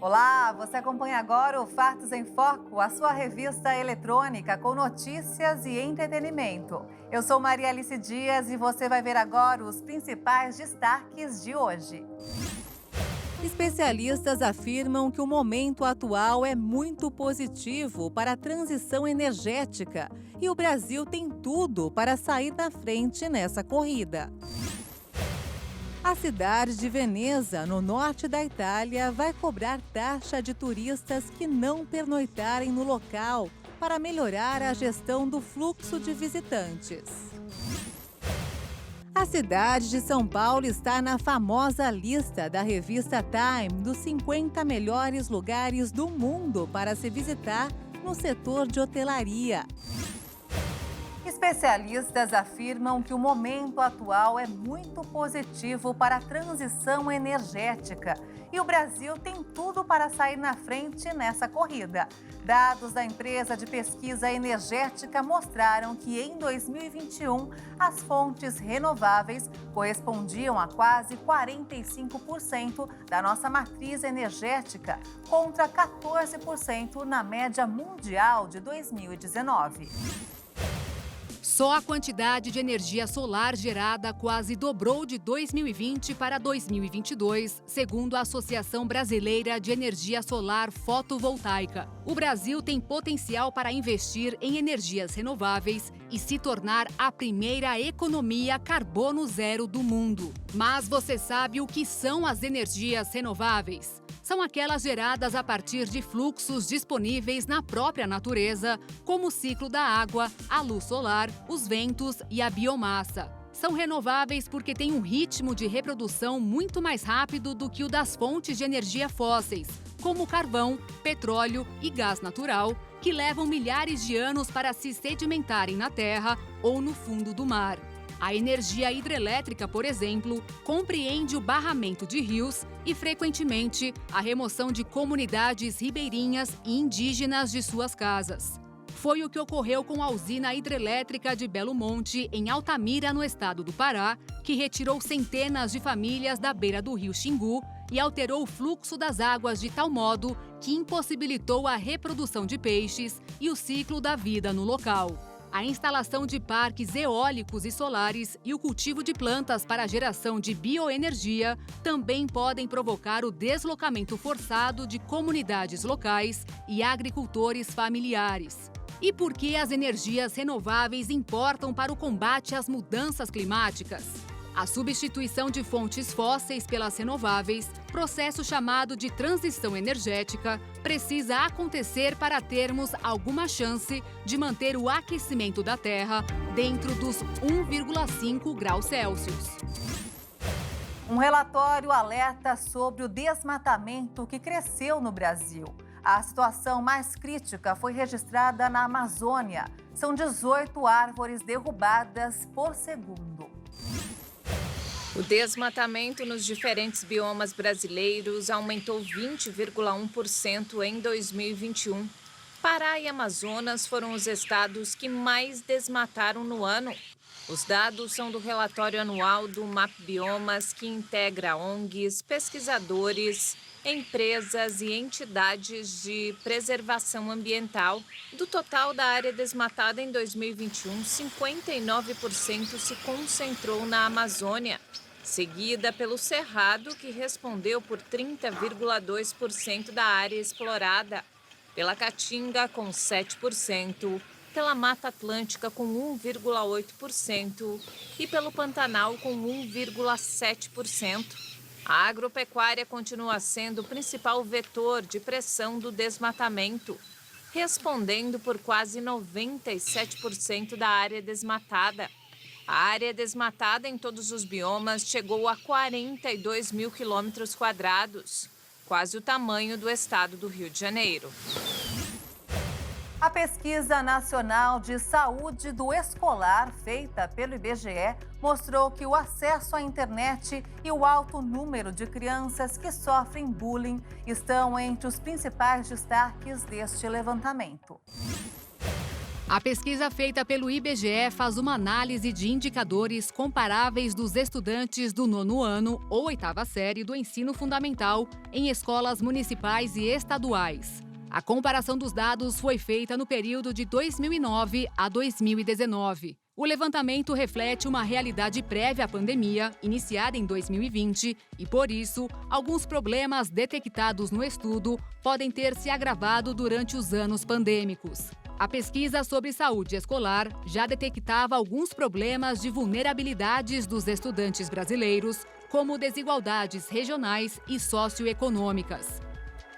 Olá, você acompanha agora o Fatos em Foco, a sua revista eletrônica com notícias e entretenimento. Eu sou Maria Alice Dias e você vai ver agora os principais destaques de hoje. Especialistas afirmam que o momento atual é muito positivo para a transição energética e o Brasil tem tudo para sair na frente nessa corrida. A cidade de Veneza, no norte da Itália, vai cobrar taxa de turistas que não pernoitarem no local para melhorar a gestão do fluxo de visitantes. A cidade de São Paulo está na famosa lista da revista Time dos 50 melhores lugares do mundo para se visitar no setor de hotelaria. Especialistas afirmam que o momento atual é muito positivo para a transição energética e o Brasil tem tudo para sair na frente nessa corrida. Dados da empresa de pesquisa energética mostraram que em 2021 as fontes renováveis correspondiam a quase 45% da nossa matriz energética, contra 14% na média mundial de 2019. Só a quantidade de energia solar gerada quase dobrou de 2020 para 2022, segundo a Associação Brasileira de Energia Solar Fotovoltaica. O Brasil tem potencial para investir em energias renováveis e se tornar a primeira economia carbono zero do mundo. Mas você sabe o que são as energias renováveis? São aquelas geradas a partir de fluxos disponíveis na própria natureza, como o ciclo da água, a luz solar, os ventos e a biomassa. São renováveis porque têm um ritmo de reprodução muito mais rápido do que o das fontes de energia fósseis, como carvão, petróleo e gás natural, que levam milhares de anos para se sedimentarem na terra ou no fundo do mar. A energia hidrelétrica, por exemplo, compreende o barramento de rios e, frequentemente, a remoção de comunidades ribeirinhas e indígenas de suas casas. Foi o que ocorreu com a usina hidrelétrica de Belo Monte, em Altamira, no estado do Pará, que retirou centenas de famílias da beira do rio Xingu e alterou o fluxo das águas de tal modo que impossibilitou a reprodução de peixes e o ciclo da vida no local. A instalação de parques eólicos e solares e o cultivo de plantas para a geração de bioenergia também podem provocar o deslocamento forçado de comunidades locais e agricultores familiares. E por que as energias renováveis importam para o combate às mudanças climáticas? A substituição de fontes fósseis pelas renováveis, processo chamado de transição energética, precisa acontecer para termos alguma chance de manter o aquecimento da Terra dentro dos 1,5 graus Celsius. Um relatório alerta sobre o desmatamento que cresceu no Brasil. A situação mais crítica foi registrada na Amazônia. São 18 árvores derrubadas por segundo. O desmatamento nos diferentes biomas brasileiros aumentou 20,1% em 2021. Pará e Amazonas foram os estados que mais desmataram no ano. Os dados são do relatório anual do MAP Biomas, que integra ONGs, pesquisadores, empresas e entidades de preservação ambiental. Do total da área desmatada em 2021, 59% se concentrou na Amazônia, seguida pelo Cerrado, que respondeu por 30,2% da área explorada, pela Caatinga, com 7%, pela Mata Atlântica, com 1,8% e pelo Pantanal, com 1,7%. A agropecuária continua sendo o principal vetor de pressão do desmatamento, respondendo por quase 97% da área desmatada. A área desmatada em todos os biomas chegou a 42 mil quilômetros quadrados, quase o tamanho do estado do Rio de Janeiro. A Pesquisa Nacional de Saúde do Escolar, feita pelo IBGE, mostrou que o acesso à internet e o alto número de crianças que sofrem bullying estão entre os principais destaques deste levantamento. A pesquisa feita pelo IBGE faz uma análise de indicadores comparáveis dos estudantes do 9º ano ou 8ª série do ensino fundamental em escolas municipais e estaduais. A comparação dos dados foi feita no período de 2009 a 2019. O levantamento reflete uma realidade prévia à pandemia, iniciada em 2020, e, por isso, alguns problemas detectados no estudo podem ter se agravado durante os anos pandêmicos. A pesquisa sobre saúde escolar já detectava alguns problemas de vulnerabilidades dos estudantes brasileiros, como desigualdades regionais e socioeconômicas.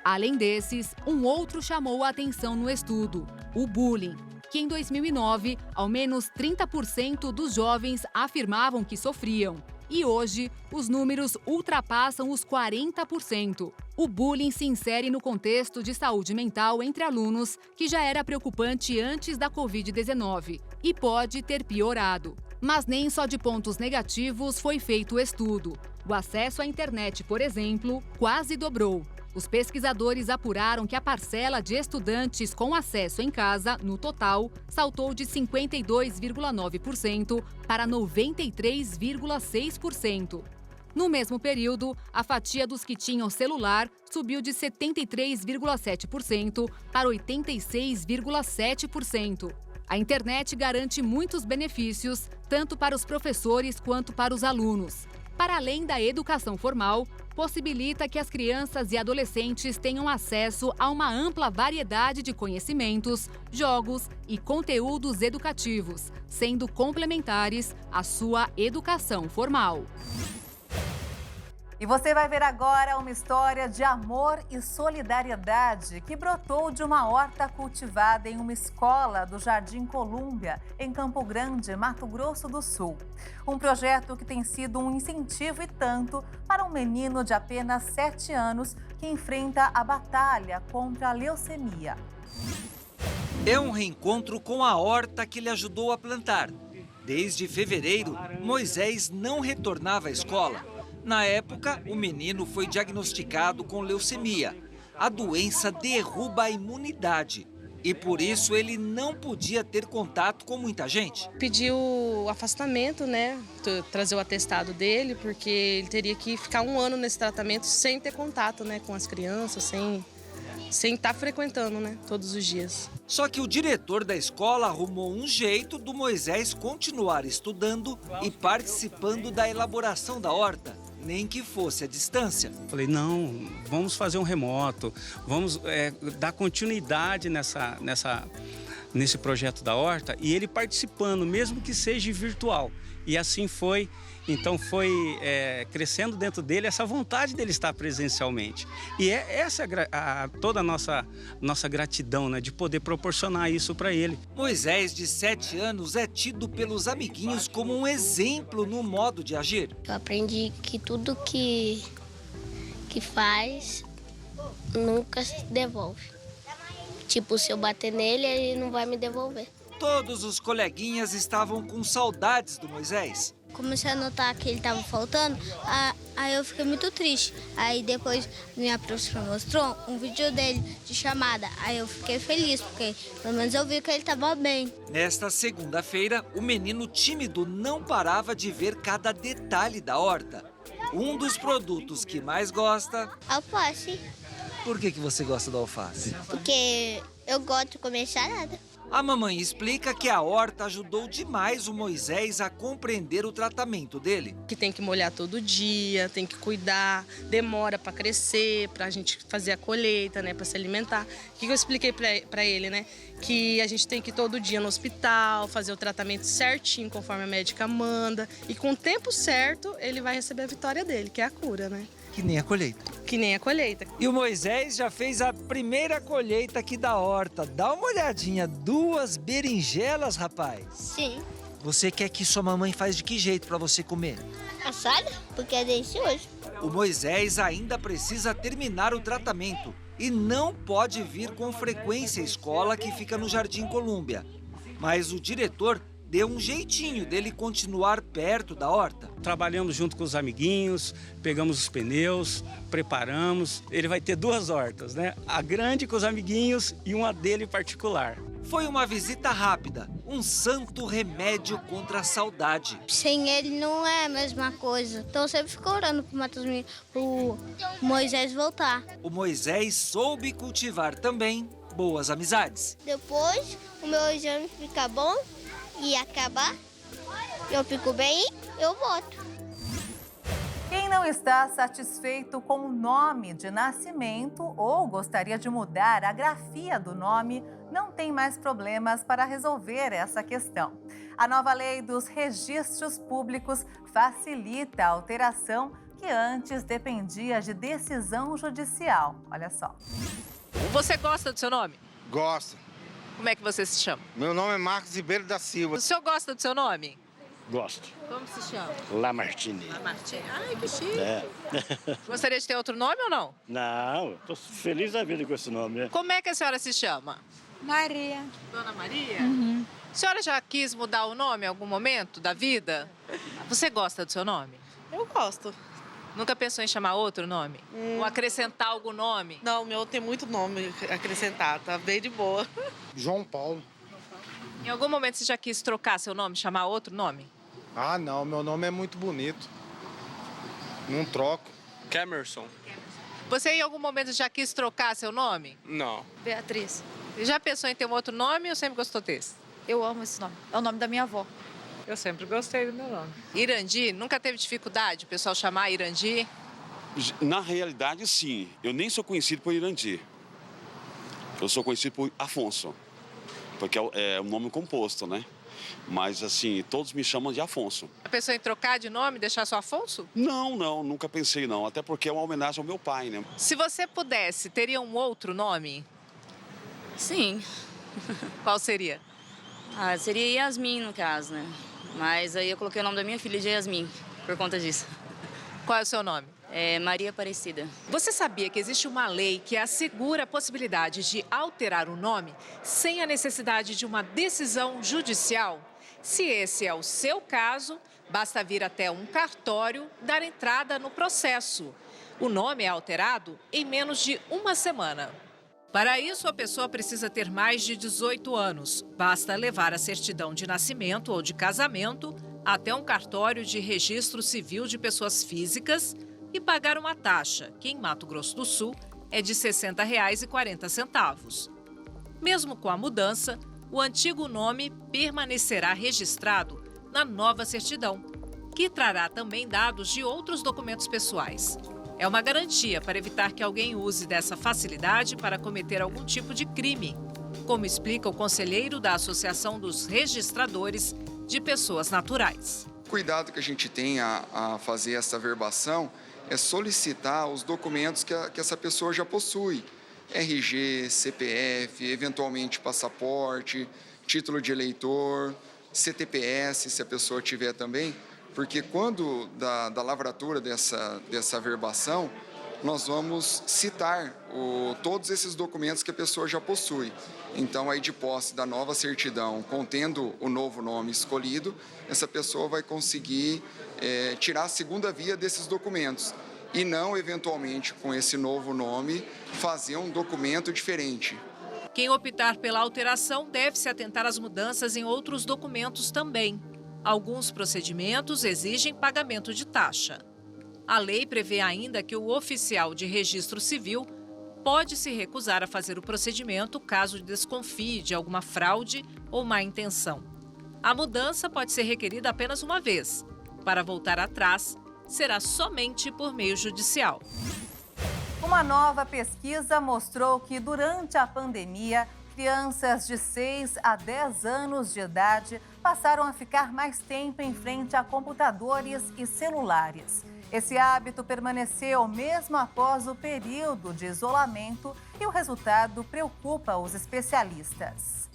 Além desses, um outro chamou a atenção no estudo: o bullying, que em 2009, ao menos 30% dos jovens afirmavam que sofriam. E hoje, os números ultrapassam os 40%. O bullying se insere no contexto de saúde mental entre alunos, que já era preocupante antes da Covid-19 e pode ter piorado. Mas nem só de pontos negativos foi feito o estudo. O acesso à internet, por exemplo, quase dobrou. Os pesquisadores apuraram que a parcela de estudantes com acesso em casa, no total, saltou de 52,9% para 93,6%. No mesmo período, a fatia dos que tinham celular subiu de 73,7% para 86,7%. A internet garante muitos benefícios, tanto para os professores quanto para os alunos. Para além da educação formal, possibilita que as crianças e adolescentes tenham acesso a uma ampla variedade de conhecimentos, jogos e conteúdos educativos, sendo complementares à sua educação formal. E você vai ver agora uma história de amor e solidariedade que brotou de uma horta cultivada em uma escola do Jardim Colúmbia, em Campo Grande, Mato Grosso do Sul. Um projeto que tem sido um incentivo e tanto para um menino de apenas 7 anos que enfrenta a batalha contra a leucemia. É um reencontro com a horta que ele ajudou a plantar. Desde fevereiro, Moisés não retornava à escola. Na época, o menino foi diagnosticado com leucemia. A doença derruba a imunidade e por isso ele não podia ter contato com muita gente. Pediu afastamento, né? Trazer o atestado dele, porque ele teria que ficar 1 ano nesse tratamento sem ter contato, né, com as crianças, sem estar frequentando, né, todos os dias. Só que o diretor da escola arrumou um jeito do Moisés continuar estudando e participando da elaboração da horta, nem que fosse à distância. Falei, não, vamos fazer um remoto, vamos dar continuidade nesse projeto da horta e ele participando, mesmo que seja virtual. E assim foi. Então foi crescendo dentro dele essa vontade dele estar presencialmente. E essa toda a nossa gratidão, né, de poder proporcionar isso para ele. Moisés, de 7 anos, é tido pelos amiguinhos como um exemplo no modo de agir. Eu aprendi que tudo que faz nunca se devolve. Tipo, se eu bater nele, ele não vai me devolver. Todos os coleguinhas estavam com saudades do Moisés. Comecei a notar que ele estava faltando, aí eu fiquei muito triste. Aí depois minha professora mostrou um vídeo dele de chamada. Aí eu fiquei feliz, porque pelo menos eu vi que ele estava bem. Nesta segunda-feira, o menino tímido não parava de ver cada detalhe da horta. Um dos produtos que mais gosta... Alface. Por que você gosta do alface? Porque eu gosto de comer salada. A mamãe explica que a horta ajudou demais o Moisés a compreender o tratamento dele. Que tem que molhar todo dia, tem que cuidar, demora para crescer, para a gente fazer a colheita, né, para se alimentar. O que eu expliquei para ele, né? Que a gente tem que ir todo dia no hospital, fazer o tratamento certinho, conforme a médica manda. E com o tempo certo, ele vai receber a vitória dele, que é a cura, né? Que nem a colheita. Que nem a colheita. E o Moisés já fez a primeira colheita aqui da horta. Dá uma olhadinha, 2 berinjelas, rapaz. Sim. Você quer que sua mamãe faz de que jeito para você comer? Assada? Porque é delicioso. O Moisés ainda precisa terminar o tratamento e não pode vir com frequência à escola que fica no Jardim Colúmbia. Mas o diretor deu um jeitinho dele continuar perto da horta. Trabalhamos junto com os amiguinhos, pegamos os pneus, preparamos. Ele vai ter 2 hortas, né? A grande com os amiguinhos e uma dele particular. Foi uma visita rápida, um santo remédio contra a saudade. Sem ele não é a mesma coisa. Então eu sempre fico orando pro Moisés voltar. O Moisés soube cultivar também boas amizades. Depois o meu exame fica bom e acabar, eu fico bem, eu volto. Quem não está satisfeito com o nome de nascimento ou gostaria de mudar a grafia do nome, não tem mais problemas para resolver essa questão. A nova lei dos registros públicos facilita a alteração que antes dependia de decisão judicial. Olha só. Você gosta do seu nome? Gosto. Como é que você se chama? Meu nome é Marcos Ribeiro da Silva. O senhor gosta do seu nome? Gosto. Como se chama? Lamartine. Lamartine. Ai, que chique. É. Gostaria de ter outro nome ou não? Não, tô feliz da vida com esse nome, né? Como é que a senhora se chama? Maria. Dona Maria? A senhora já quis mudar o nome em algum momento da vida? Você gosta do seu nome? Eu gosto. Nunca pensou em chamar outro nome? Ou acrescentar algum nome? Não, o meu tem muito nome acrescentado, tá bem de boa. João Paulo. Em algum momento você já quis trocar seu nome, chamar outro nome? Ah, não, meu nome é muito bonito. Não troco. Camerson. Você em algum momento já quis trocar seu nome? Não. Beatriz. Você já pensou em ter um outro nome ou sempre gostou desse? Eu amo esse nome. É o nome da minha avó. Eu sempre gostei do meu nome. Irandi, nunca teve dificuldade o pessoal chamar Irandi? Na realidade, sim. Eu nem sou conhecido por Irandi. Eu sou conhecido por Afonso. Porque é um nome composto, né? Mas, assim, todos me chamam de Afonso. A pessoa em trocar de nome, deixar só Afonso? Não, nunca pensei, não. Até porque é uma homenagem ao meu pai, né? Se você pudesse, teria um outro nome? Sim. Qual seria? Seria Yasmin, no caso, né? Mas aí eu coloquei o nome da minha filha de Yasmin, por conta disso. Qual é o seu nome? É Maria Aparecida. Você sabia que existe uma lei que assegura a possibilidade de alterar o nome sem a necessidade de uma decisão judicial? Se esse é o seu caso, basta vir até um cartório dar entrada no processo. O nome é alterado em menos de uma semana. Para isso, a pessoa precisa ter mais de 18 anos. Basta levar a certidão de nascimento ou de casamento até um cartório de registro civil de pessoas físicas e pagar uma taxa, que em Mato Grosso do Sul é de R$ 60,40. Mesmo com a mudança, o antigo nome permanecerá registrado na nova certidão, que trará também dados de outros documentos pessoais. É uma garantia para evitar que alguém use dessa facilidade para cometer algum tipo de crime, como explica o conselheiro da Associação dos Registradores de Pessoas Naturais. O cuidado que a gente tem a fazer essa averbação é solicitar os documentos que essa pessoa já possui. RG, CPF, eventualmente passaporte, título de eleitor, CTPS, se a pessoa tiver também, porque quando da lavratura dessa averbação, nós vamos citar todos esses documentos que a pessoa já possui. Então, aí de posse da nova certidão, contendo o novo nome escolhido, essa pessoa vai conseguir tirar a segunda via desses documentos e não, eventualmente, com esse novo nome, fazer um documento diferente. Quem optar pela alteração deve se atentar às mudanças em outros documentos também. Alguns procedimentos exigem pagamento de taxa. A lei prevê ainda que o oficial de registro civil pode se recusar a fazer o procedimento caso desconfie de alguma fraude ou má intenção. A mudança pode ser requerida apenas uma vez. Para voltar atrás, será somente por meio judicial. Uma nova pesquisa mostrou que durante a pandemia, crianças de 6 a 10 anos de idade passaram a ficar mais tempo em frente a computadores e celulares. Esse hábito permaneceu mesmo após o período de isolamento e o resultado preocupa os especialistas.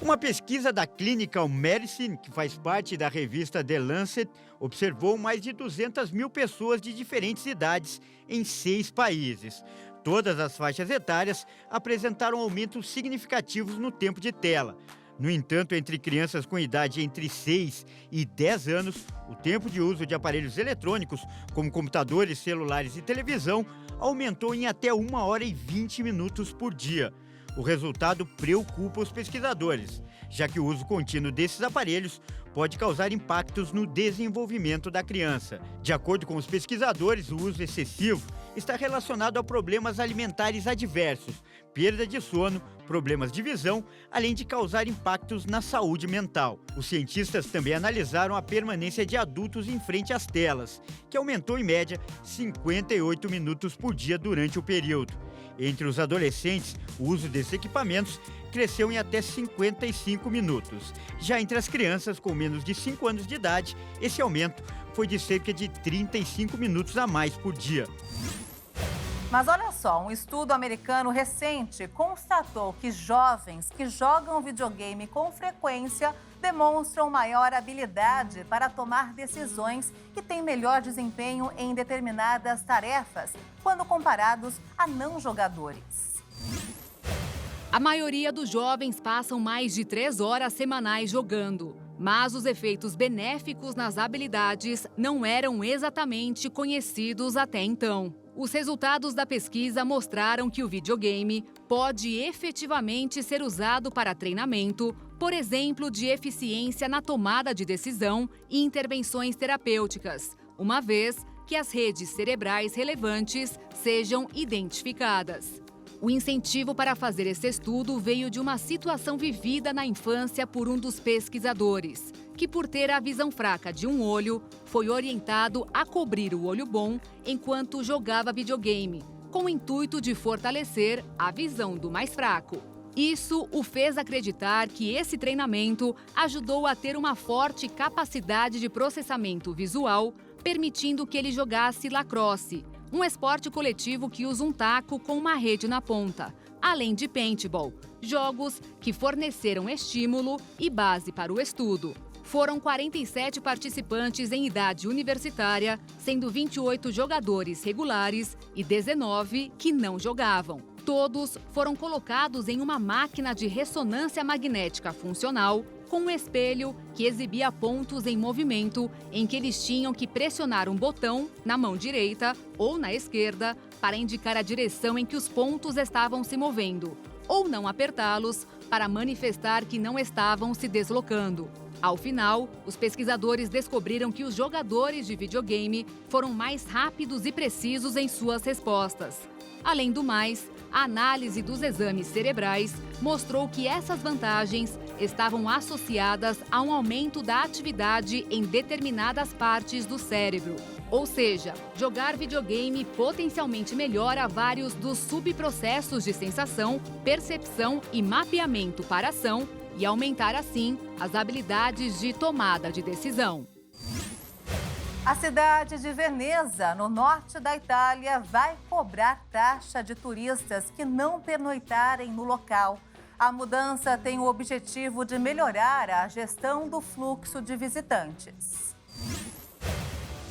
Uma pesquisa da Clinical Medicine, que faz parte da revista The Lancet, observou mais de 200 mil pessoas de diferentes idades em 6 países. Todas as faixas etárias apresentaram aumentos significativos no tempo de tela. No entanto, entre crianças com idade entre 6 e 10 anos, o tempo de uso de aparelhos eletrônicos, como computadores, celulares e televisão, aumentou em até 1 hora e 20 minutos por dia. O resultado preocupa os pesquisadores, já que o uso contínuo desses aparelhos pode causar impactos no desenvolvimento da criança. De acordo com os pesquisadores, o uso excessivo está relacionado a problemas alimentares adversos, perda de sono, problemas de visão, além de causar impactos na saúde mental. Os cientistas também analisaram a permanência de adultos em frente às telas, que aumentou em média 58 minutos por dia durante o período. Entre os adolescentes, o uso desses equipamentos cresceu em até 55 minutos. Já entre as crianças com menos de 5 anos de idade, esse aumento foi de cerca de 35 minutos a mais por dia. Mas olha só, um estudo americano recente constatou que jovens que jogam videogame com frequência demonstram maior habilidade para tomar decisões e têm melhor desempenho em determinadas tarefas quando comparados a não jogadores. A maioria dos jovens passam mais de 3 horas semanais jogando, mas os efeitos benéficos nas habilidades não eram exatamente conhecidos até então. Os resultados da pesquisa mostraram que o videogame pode efetivamente ser usado para treinamento, por exemplo, de eficiência na tomada de decisão e intervenções terapêuticas, uma vez que as redes cerebrais relevantes sejam identificadas. O incentivo para fazer esse estudo veio de uma situação vivida na infância por um dos pesquisadores, que por ter a visão fraca de um olho, foi orientado a cobrir o olho bom enquanto jogava videogame, com o intuito de fortalecer a visão do mais fraco. Isso o fez acreditar que esse treinamento ajudou a ter uma forte capacidade de processamento visual, permitindo que ele jogasse lacrosse, um esporte coletivo que usa um taco com uma rede na ponta, além de paintball, jogos que forneceram estímulo e base para o estudo. Foram 47 participantes em idade universitária, sendo 28 jogadores regulares e 19 que não jogavam. Todos foram colocados em uma máquina de ressonância magnética funcional com um espelho que exibia pontos em movimento em que eles tinham que pressionar um botão na mão direita ou na esquerda para indicar a direção em que os pontos estavam se movendo, ou não apertá-los para manifestar que não estavam se deslocando. Ao final, os pesquisadores descobriram que os jogadores de videogame foram mais rápidos e precisos em suas respostas. Além do mais, a análise dos exames cerebrais mostrou que essas vantagens estavam associadas a um aumento da atividade em determinadas partes do cérebro. Ou seja, jogar videogame potencialmente melhora vários dos subprocessos de sensação, percepção e mapeamento para ação e aumentar, assim, as habilidades de tomada de decisão. A cidade de Veneza, no norte da Itália, vai cobrar taxa de turistas que não pernoitarem no local. A mudança tem o objetivo de melhorar a gestão do fluxo de visitantes.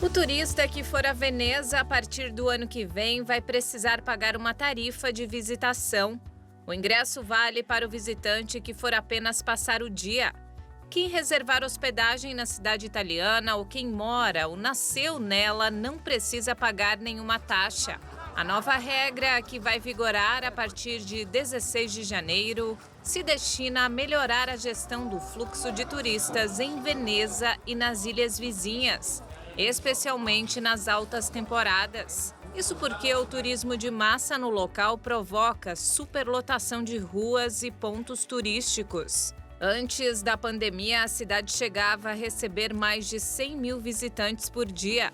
O turista que for a Veneza a partir do ano que vem vai precisar pagar uma tarifa de visitação. O ingresso vale para o visitante que for apenas passar o dia. Quem reservar hospedagem na cidade italiana ou quem mora ou nasceu nela não precisa pagar nenhuma taxa. A nova regra, que vai vigorar a partir de 16 de janeiro, se destina a melhorar a gestão do fluxo de turistas em Veneza e nas ilhas vizinhas, especialmente nas altas temporadas. Isso porque o turismo de massa no local provoca superlotação de ruas e pontos turísticos. Antes da pandemia, a cidade chegava a receber mais de 100 mil visitantes por dia.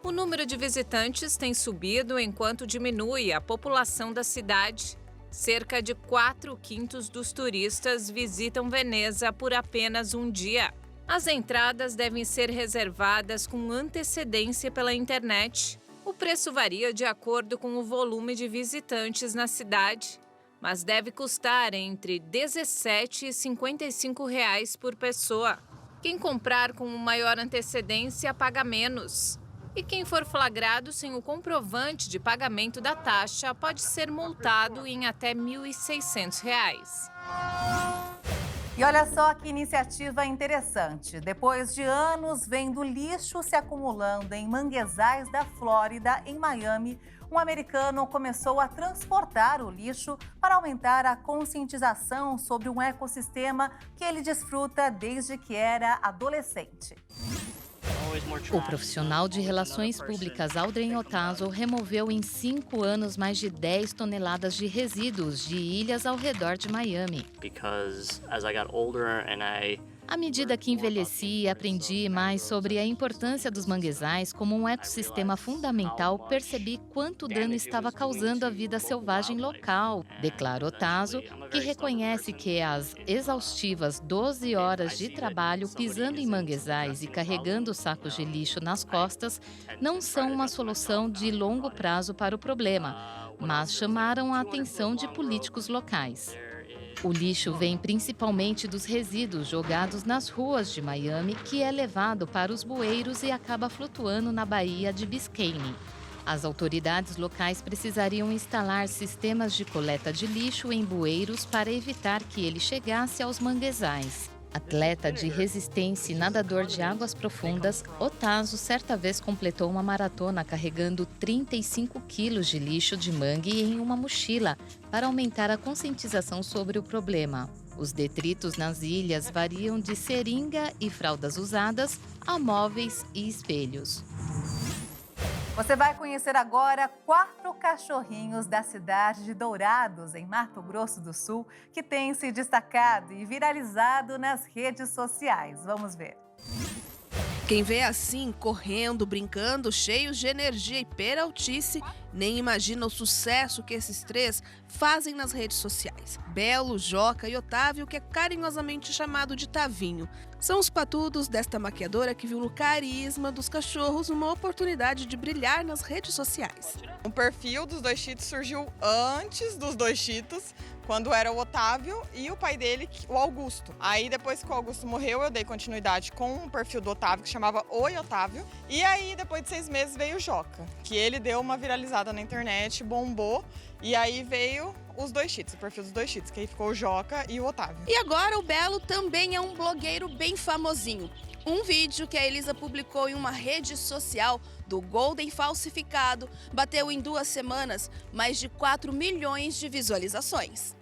O número de visitantes tem subido enquanto diminui a população da cidade. Cerca de 4/5 dos turistas visitam Veneza por apenas um dia. As entradas devem ser reservadas com antecedência pela internet. O preço varia de acordo com o volume de visitantes na cidade, mas deve custar entre R$ 17 e R$ 55 por pessoa. Quem comprar com maior antecedência paga menos. E quem for flagrado sem o comprovante de pagamento da taxa pode ser multado em até R$ 1.600. E olha só que iniciativa interessante. Depois de anos vendo lixo se acumulando em manguezais da Flórida, em Miami, um americano começou a transportar o lixo para aumentar a conscientização sobre um ecossistema que ele desfruta desde que era adolescente. O profissional de relações públicas Aldrin Otazo removeu em 5 anos mais de 10 toneladas de resíduos de ilhas ao redor de Miami. À medida que envelheci e aprendi mais sobre a importância dos manguezais como um ecossistema fundamental, percebi quanto dano estava causando à vida selvagem local, declara Otazo, que reconhece que as exaustivas 12 horas de trabalho pisando em manguezais e carregando sacos de lixo nas costas não são uma solução de longo prazo para o problema, mas chamaram a atenção de políticos locais. O lixo vem principalmente dos resíduos jogados nas ruas de Miami, que é levado para os bueiros e acaba flutuando na Baía de Biscayne. As autoridades locais precisariam instalar sistemas de coleta de lixo em bueiros para evitar que ele chegasse aos manguezais. Atleta de resistência e nadador de águas profundas, Otazo certa vez completou uma maratona carregando 35 quilos de lixo de mangue em uma mochila para aumentar a conscientização sobre o problema. Os detritos nas ilhas variam de seringa e fraldas usadas a móveis e espelhos. Você vai conhecer agora 4 cachorrinhos da cidade de Dourados, em Mato Grosso do Sul, que têm se destacado e viralizado nas redes sociais. Vamos ver. Quem vê assim, correndo, brincando, cheios de energia e peraltice, nem imagina o sucesso que esses 3 fazem nas redes sociais. Belo, Joca e Otávio, que é carinhosamente chamado de Tavinho. São os patudos desta maquiadora que viu no carisma dos cachorros uma oportunidade de brilhar nas redes sociais. O perfil dos 2 Cheetos surgiu antes dos 2 Cheetos, quando era o Otávio e o pai dele, o Augusto. Aí depois que o Augusto morreu, eu dei continuidade com o perfil do Otávio, que chamava Oi Otávio. E aí depois de 6 meses veio o Joca, que ele deu uma viralizada na internet, bombou. E aí veio os 2 Cheetos, o perfil dos 2 Cheetos, que aí ficou o Joca e o Otávio. E agora o Belo também é um blogueiro bem famosinho. Um vídeo que a Elisa publicou em uma rede social do Golden falsificado bateu em 2 semanas mais de 4 milhões de visualizações.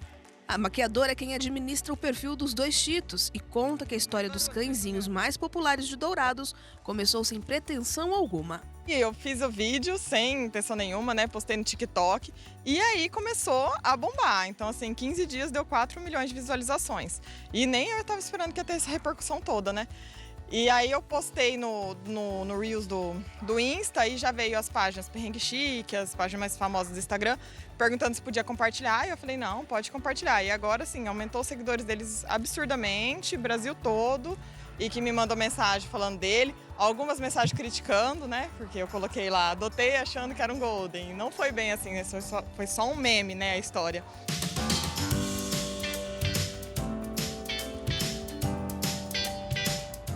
A maquiadora é quem administra o perfil dos 2 Cheetos e conta que a história dos cãezinhos mais populares de Dourados começou sem pretensão alguma. E eu fiz o vídeo sem intenção nenhuma, né? Postei no TikTok e aí começou a bombar. Então, assim, em 15 dias deu 4 milhões de visualizações. E nem eu estava esperando que ia ter essa repercussão toda, né? E aí eu postei no Reels do Insta e já veio as páginas Perrengue Chique, as páginas mais famosas do Instagram, perguntando se podia compartilhar. E eu falei, não, pode compartilhar. E agora, sim, aumentou os seguidores deles absurdamente, Brasil todo. E que me mandou mensagem falando dele, algumas mensagens criticando, né? Porque eu coloquei lá, adotei achando que era um Golden. Não foi bem assim, foi só um meme, né, a história.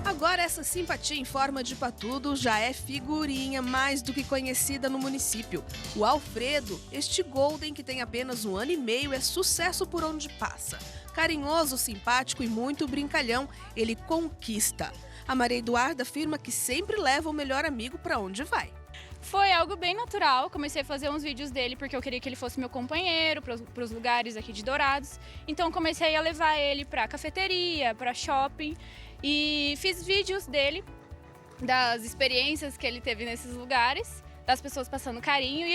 Agora essa simpatia em forma de patudo já é figurinha mais do que conhecida no município. O Alfredo, este Golden que tem apenas 1 ano e meio, é sucesso por onde passa. Carinhoso, simpático e muito brincalhão, ele conquista. A Maria Eduarda afirma que sempre leva o melhor amigo para onde vai. Foi algo bem natural, comecei a fazer uns vídeos dele porque eu queria que ele fosse meu companheiro para os lugares aqui de Dourados. Então comecei a levar ele para cafeteria, para shopping e fiz vídeos dele, das experiências que ele teve nesses lugares, das pessoas passando carinho e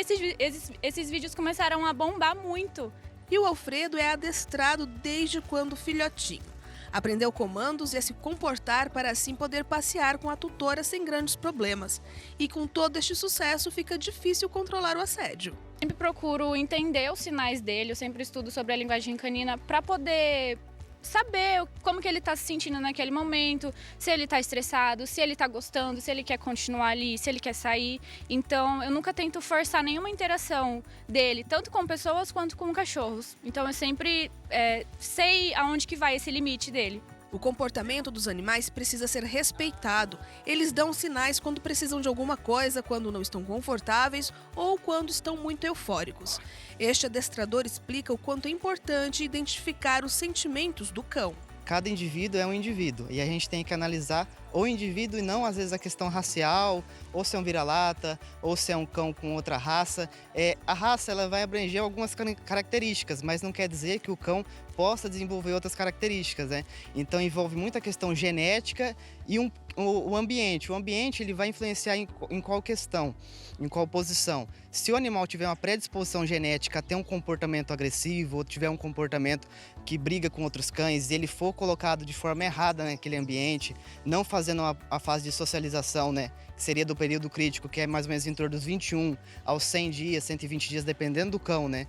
esses vídeos começaram a bombar muito. E o Alfredo é adestrado desde quando filhotinho. Aprendeu comandos e a se comportar para assim poder passear com a tutora sem grandes problemas. E com todo este sucesso fica difícil controlar o assédio. Sempre procuro entender os sinais dele, eu sempre estudo sobre a linguagem canina para poder saber como que ele está se sentindo naquele momento, se ele está estressado, se ele está gostando, se ele quer continuar ali, se ele quer sair. Então, eu nunca tento forçar nenhuma interação dele, tanto com pessoas quanto com cachorros. Então, eu sempre sei aonde que vai esse limite dele. O comportamento dos animais precisa ser respeitado. Eles dão sinais quando precisam de alguma coisa, quando não estão confortáveis ou quando estão muito eufóricos. Este adestrador explica o quanto é importante identificar os sentimentos do cão. cada indivíduo é um indivíduo e a gente tem que analisar o indivíduo e não, às vezes, a questão racial, ou se é um vira-lata, ou se é um cão com outra raça. A raça ela vai abranger algumas características, mas não quer dizer que o cão possa desenvolver outras características, né? Então envolve muita questão genética e o ambiente. O ambiente ele vai influenciar em qual questão, em qual posição. Se o animal tiver uma predisposição genética a ter um comportamento agressivo, ou tiver um comportamento que briga com outros cães, e ele for colocado de forma errada naquele ambiente, não fazendo a fase de socialização, né, que seria do período crítico, que é mais ou menos em torno dos 21 aos 100 dias, 120 dias, dependendo do cão, né?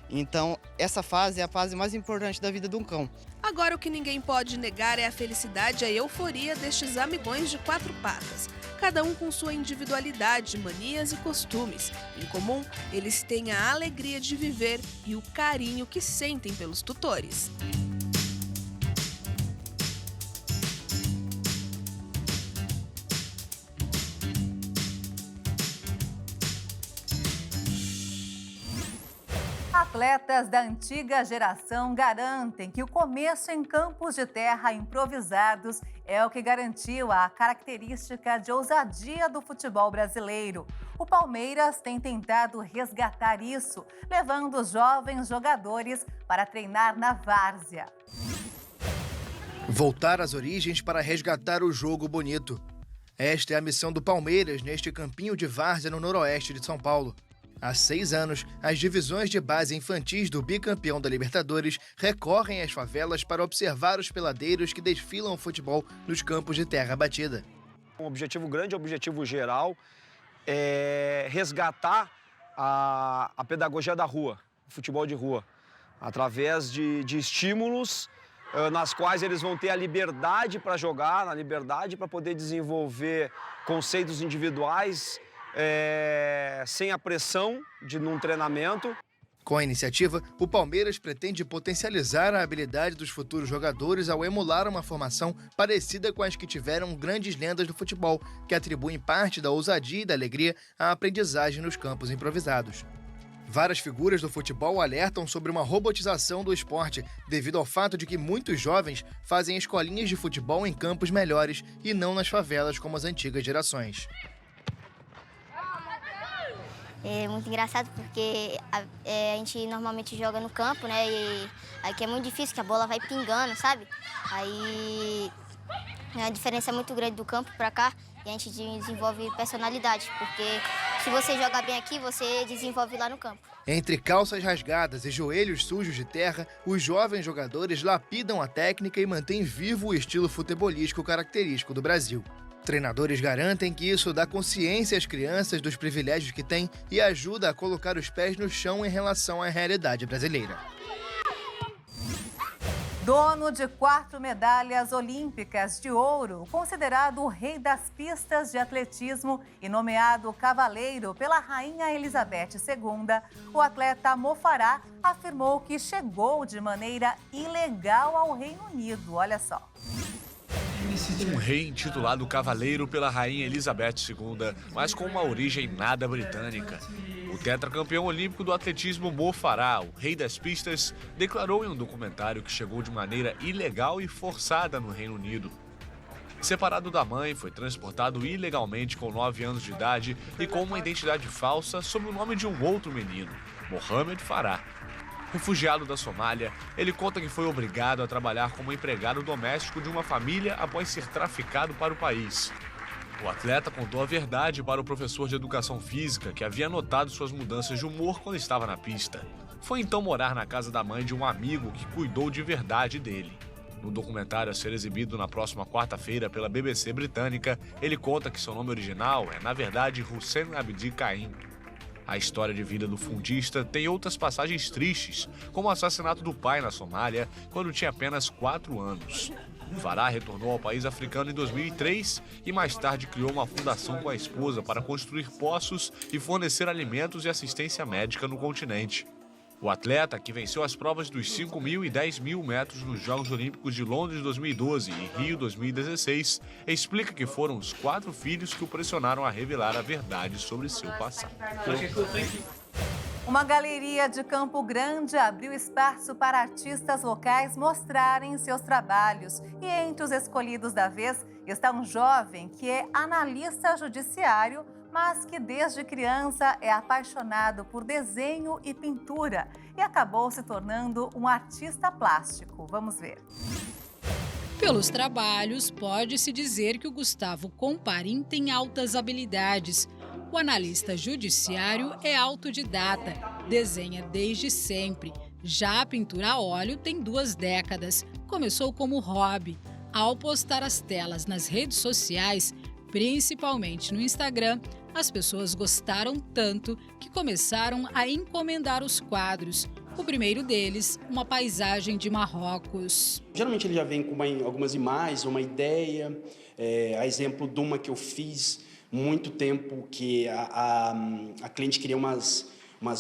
Então, essa fase é a fase mais importante da vida de um cão. Agora, o que ninguém pode negar é a felicidade e a euforia destes amigões de 4 patas. Cada um com sua individualidade, manias e costumes. Em comum, eles têm a alegria de viver e o carinho que sentem pelos tutores. Atletas da antiga geração garantem que o começo em campos de terra improvisados é o que garantiu a característica de ousadia do futebol brasileiro. O Palmeiras tem tentado resgatar isso, levando os jovens jogadores para treinar na várzea. Voltar às origens para resgatar o jogo bonito. Esta é a missão do Palmeiras neste campinho de várzea no noroeste de São Paulo. Há 6 anos, as divisões de base infantis do bicampeão da Libertadores recorrem às favelas para observar os peladeiros que desfilam o futebol nos campos de terra batida. Um objetivo grande, um objetivo geral, é resgatar a pedagogia da rua, o futebol de rua, através de estímulos nas quais eles vão ter a liberdade para jogar, a liberdade para poder desenvolver conceitos individuais, sem a pressão num treinamento. Com a iniciativa, o Palmeiras pretende potencializar a habilidade dos futuros jogadores ao emular uma formação parecida com as que tiveram grandes lendas do futebol, que atribuem parte da ousadia e da alegria à aprendizagem nos campos improvisados. Várias figuras do futebol alertam sobre uma robotização do esporte, devido ao fato de que muitos jovens fazem escolinhas de futebol em campos melhores e não nas favelas como as antigas gerações. É muito engraçado porque a gente normalmente joga no campo, né? E aqui é muito difícil, que a bola vai pingando, sabe? Aí a diferença é muito grande do campo para cá e a gente desenvolve personalidade, porque se você jogar bem aqui, você desenvolve lá no campo. Entre calças rasgadas e joelhos sujos de terra, os jovens jogadores lapidam a técnica e mantêm vivo o estilo futebolístico característico do Brasil. Treinadores garantem que isso dá consciência às crianças dos privilégios que têm e ajuda a colocar os pés no chão em relação à realidade brasileira. Dono de 4 medalhas olímpicas de ouro, considerado o rei das pistas de atletismo e nomeado cavaleiro pela Rainha Elizabeth II, o atleta Mo Farah afirmou que chegou de maneira ilegal ao Reino Unido. Olha só. Um rei intitulado cavaleiro pela Rainha Elizabeth II, mas com uma origem nada britânica. O tetracampeão olímpico do atletismo Mo Farah, o rei das pistas, declarou em um documentário que chegou de maneira ilegal e forçada no Reino Unido. Separado da mãe, foi transportado ilegalmente com 9 anos de idade e com uma identidade falsa sob o nome de um outro menino, Mohamed Farah. Refugiado da Somália, ele conta que foi obrigado a trabalhar como empregado doméstico de uma família após ser traficado para o país. O atleta contou a verdade para o professor de educação física, que havia notado suas mudanças de humor quando estava na pista. Foi então morar na casa da mãe de um amigo que cuidou de verdade dele. No documentário a ser exibido na próxima quarta-feira pela BBC britânica, ele conta que seu nome original é, na verdade, Hussein Abdi Caim. A história de vida do fundista tem outras passagens tristes, como o assassinato do pai na Somália, quando tinha apenas 4 anos. Farah retornou ao país africano em 2003 e mais tarde criou uma fundação com a esposa para construir poços e fornecer alimentos e assistência médica no continente. O atleta, que venceu as provas dos 5.000 e 10.000 metros nos Jogos Olímpicos de Londres 2012 e Rio 2016, explica que foram os 4 filhos que o pressionaram a revelar a verdade sobre seu passado. Uma galeria de Campo Grande abriu espaço para artistas locais mostrarem seus trabalhos. E entre os escolhidos da vez está um jovem que é analista judiciário, mas que desde criança é apaixonado por desenho e pintura e acabou se tornando um artista plástico. Vamos ver. Pelos trabalhos, pode-se dizer que o Gustavo Comparim tem altas habilidades. O analista judiciário é autodidata, desenha desde sempre. Já a pintura a óleo tem 2 décadas. Começou como hobby. Ao postar as telas nas redes sociais, principalmente no Instagram, as pessoas gostaram tanto que começaram a encomendar os quadros. O primeiro deles, uma paisagem de Marrocos. Geralmente ele já vem com algumas imagens, uma ideia, a exemplo de uma que eu fiz muito tempo, que a cliente queria umas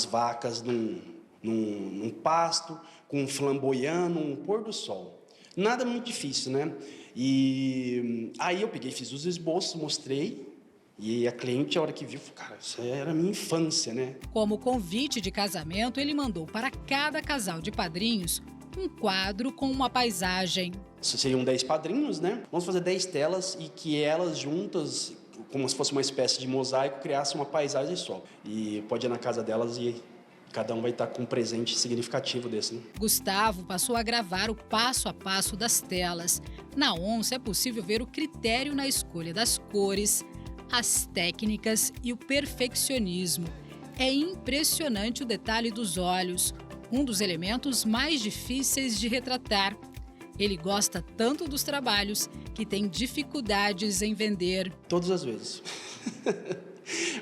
vacas num pasto, com um flamboyando, um pôr do sol. Nada muito difícil, né? E aí eu peguei, fiz os esboços, mostrei, e a cliente, a hora que viu, falou, cara, isso era a minha infância, né? Como convite de casamento, ele mandou para cada casal de padrinhos um quadro com uma paisagem. Seriam 10 padrinhos, né? Vamos fazer 10 telas e que elas juntas, como se fosse uma espécie de mosaico, criassem uma paisagem só. E pode ir na casa delas e cada um vai estar com um presente significativo desse, né? Gustavo passou a gravar o passo a passo das telas. Na onça é possível ver o critério na escolha das cores, as técnicas e o perfeccionismo. É impressionante o detalhe dos olhos, um dos elementos mais difíceis de retratar. Ele gosta tanto dos trabalhos que tem dificuldades em vender. Todas as vezes.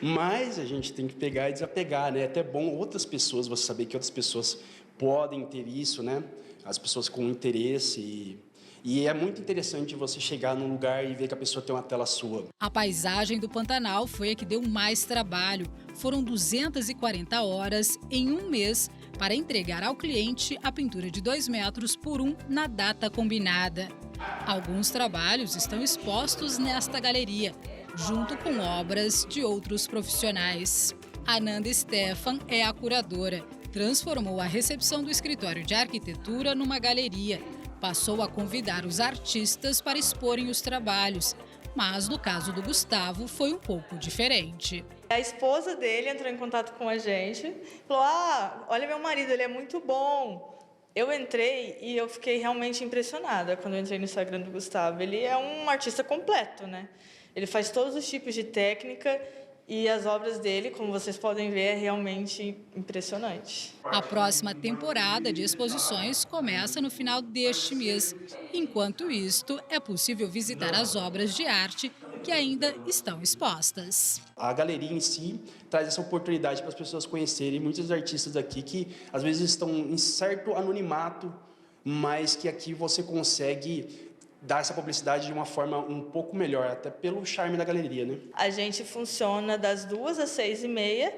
Mas a gente tem que pegar e desapegar, né? É até bom outras pessoas, você saber que outras pessoas podem ter isso, né? As pessoas com interesse. E é muito interessante você chegar num lugar e ver que a pessoa tem uma tela sua. A paisagem do Pantanal foi a que deu mais trabalho. Foram 240 horas em um mês para entregar ao cliente a pintura de 2 metros por 1 na data combinada. Alguns trabalhos estão expostos nesta galeria, junto com obras de outros profissionais. Ananda Stefan é a curadora. Transformou a recepção do escritório de arquitetura numa galeria. Passou a convidar os artistas para exporem os trabalhos. Mas no caso do Gustavo foi um pouco diferente. A esposa dele entrou em contato com a gente, falou, olha meu marido, ele é muito bom. Eu entrei e eu fiquei realmente impressionada quando eu entrei no Instagram do Gustavo. Ele é um artista completo, né? Ele faz todos os tipos de técnica e as obras dele, como vocês podem ver, é realmente impressionante. A próxima temporada de exposições começa no final deste mês. Enquanto isto, é possível visitar as obras de arte que ainda estão expostas. A galeria em si traz essa oportunidade para as pessoas conhecerem muitos artistas aqui que às vezes estão em certo anonimato, mas que aqui você consegue dar essa publicidade de uma forma um pouco melhor, até pelo charme da galeria, né? A gente funciona das 2 às 6h30,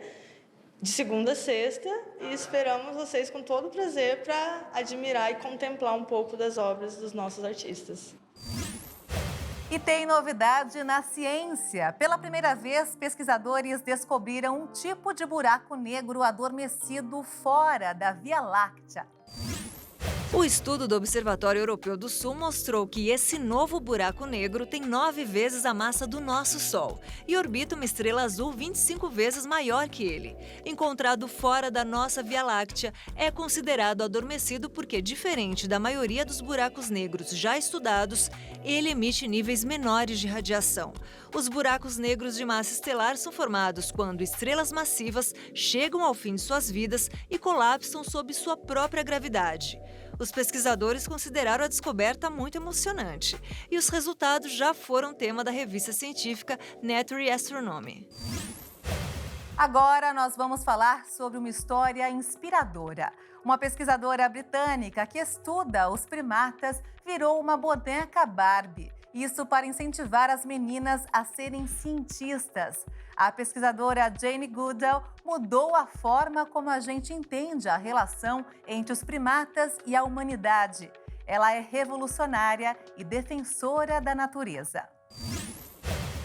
de segunda a sexta, e esperamos vocês com todo prazer para admirar e contemplar um pouco das obras dos nossos artistas. E tem novidade na ciência. Pela primeira vez, pesquisadores descobriram um tipo de buraco negro adormecido fora da Via Láctea. O estudo do Observatório Europeu do Sul mostrou que esse novo buraco negro tem 9 vezes a massa do nosso Sol e orbita uma estrela azul 25 vezes maior que ele. Encontrado fora da nossa Via Láctea, é considerado adormecido porque, diferente da maioria dos buracos negros já estudados, ele emite níveis menores de radiação. Os buracos negros de massa estelar são formados quando estrelas massivas chegam ao fim de suas vidas e colapsam sob sua própria gravidade. Os pesquisadores consideraram a descoberta muito emocionante e os resultados já foram tema da revista científica Nature Astronomy. Agora nós vamos falar sobre uma história inspiradora. Uma pesquisadora britânica que estuda os primatas virou uma boneca Barbie. Isso para incentivar as meninas a serem cientistas. A pesquisadora Jane Goodall mudou a forma como a gente entende a relação entre os primatas e a humanidade. Ela é revolucionária e defensora da natureza.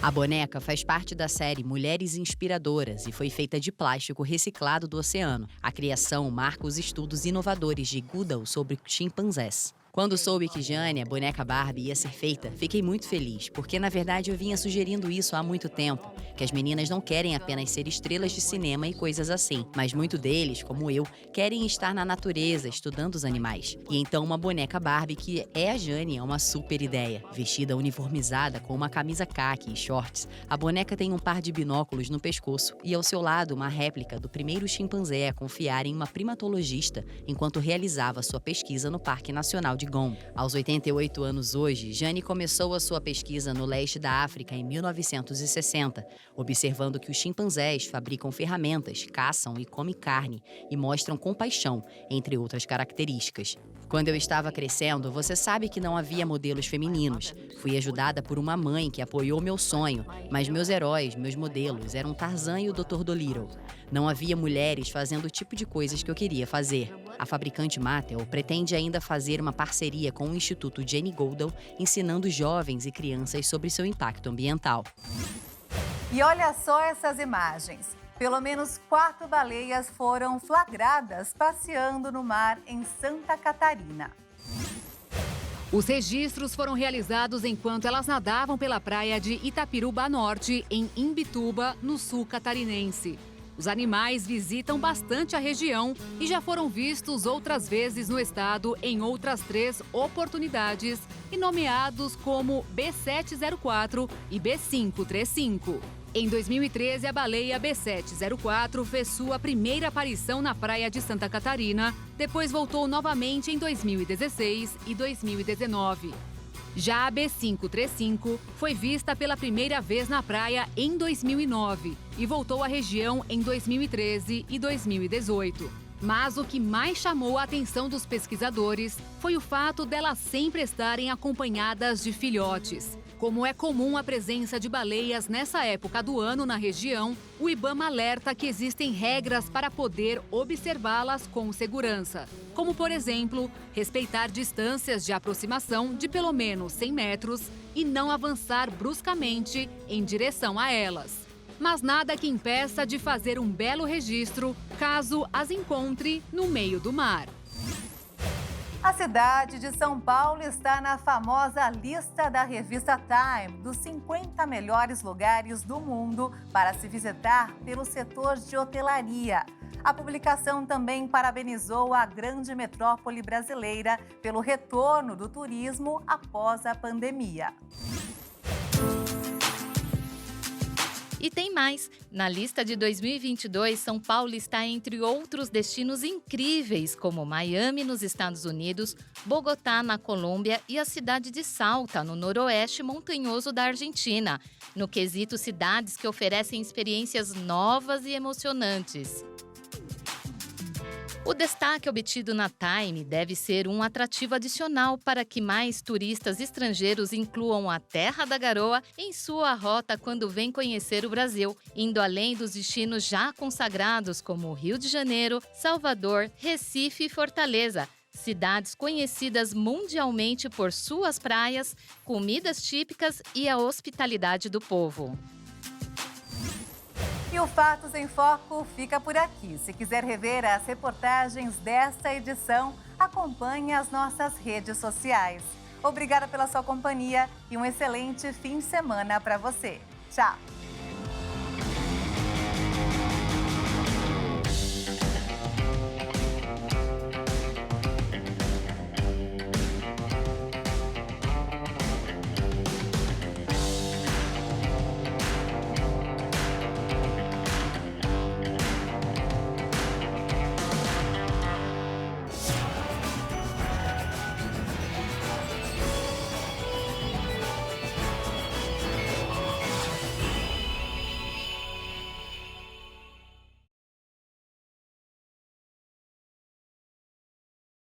A boneca faz parte da série Mulheres Inspiradoras e foi feita de plástico reciclado do oceano. A criação marca os estudos inovadores de Goodall sobre chimpanzés. Quando soube que Jane, a boneca Barbie, ia ser feita, fiquei muito feliz, porque na verdade eu vinha sugerindo isso há muito tempo, que as meninas não querem apenas ser estrelas de cinema e coisas assim, mas muito deles, como eu, querem estar na natureza, estudando os animais. E então uma boneca Barbie, que é a Jane, é uma super ideia. Vestida uniformizada com uma camisa caqui e shorts, a boneca tem um par de binóculos no pescoço e ao seu lado uma réplica do primeiro chimpanzé a confiar em uma primatologista enquanto realizava sua pesquisa no Parque Nacional de Gombe. Aos 88 anos hoje, Jane começou a sua pesquisa no leste da África em 1960, observando que os chimpanzés fabricam ferramentas, caçam e comem carne e mostram compaixão, entre outras características. Quando eu estava crescendo, você sabe que não havia modelos femininos. Fui ajudada por uma mãe que apoiou meu sonho, mas meus heróis, meus modelos, eram Tarzan e o Dr. Dolittle. Não havia mulheres fazendo o tipo de coisas que eu queria fazer. A fabricante Mattel pretende ainda fazer uma parceria com o Instituto Jane Goodall, ensinando jovens e crianças sobre seu impacto ambiental. E olha só essas imagens. Pelo menos 4 baleias foram flagradas passeando no mar em Santa Catarina. Os registros foram realizados enquanto elas nadavam pela praia de Itapiruba Norte, em Imbituba, no sul catarinense. Os animais visitam bastante a região e já foram vistos outras vezes no estado em outras 3 oportunidades e nomeados como B704 e B535. Em 2013, a baleia B704 fez sua primeira aparição na praia de Santa Catarina, depois voltou novamente em 2016 e 2019. Já a B535 foi vista pela primeira vez na praia em 2009 e voltou à região em 2013 e 2018. Mas o que mais chamou a atenção dos pesquisadores foi o fato delas sempre estarem acompanhadas de filhotes. Como é comum a presença de baleias nessa época do ano na região, o IBAMA alerta que existem regras para poder observá-las com segurança. Como, por exemplo, respeitar distâncias de aproximação de pelo menos 100 metros e não avançar bruscamente em direção a elas. Mas nada que impeça de fazer um belo registro caso as encontre no meio do mar. A cidade de São Paulo está na famosa lista da revista Time dos 50 melhores lugares do mundo para se visitar pelo setor de hotelaria. A publicação também parabenizou a grande metrópole brasileira pelo retorno do turismo após a pandemia. E tem mais. Na lista de 2022, São Paulo está entre outros destinos incríveis, como Miami, nos Estados Unidos, Bogotá, na Colômbia e a cidade de Salta, no noroeste montanhoso da Argentina, no quesito cidades que oferecem experiências novas e emocionantes. O destaque obtido na Time deve ser um atrativo adicional para que mais turistas estrangeiros incluam a Terra da Garoa em sua rota quando vêm conhecer o Brasil, indo além dos destinos já consagrados como Rio de Janeiro, Salvador, Recife e Fortaleza, cidades conhecidas mundialmente por suas praias, comidas típicas e a hospitalidade do povo. E o Fatos em Foco fica por aqui. Se quiser rever as reportagens desta edição, acompanhe as nossas redes sociais. Obrigada pela sua companhia e um excelente fim de semana para você. Tchau!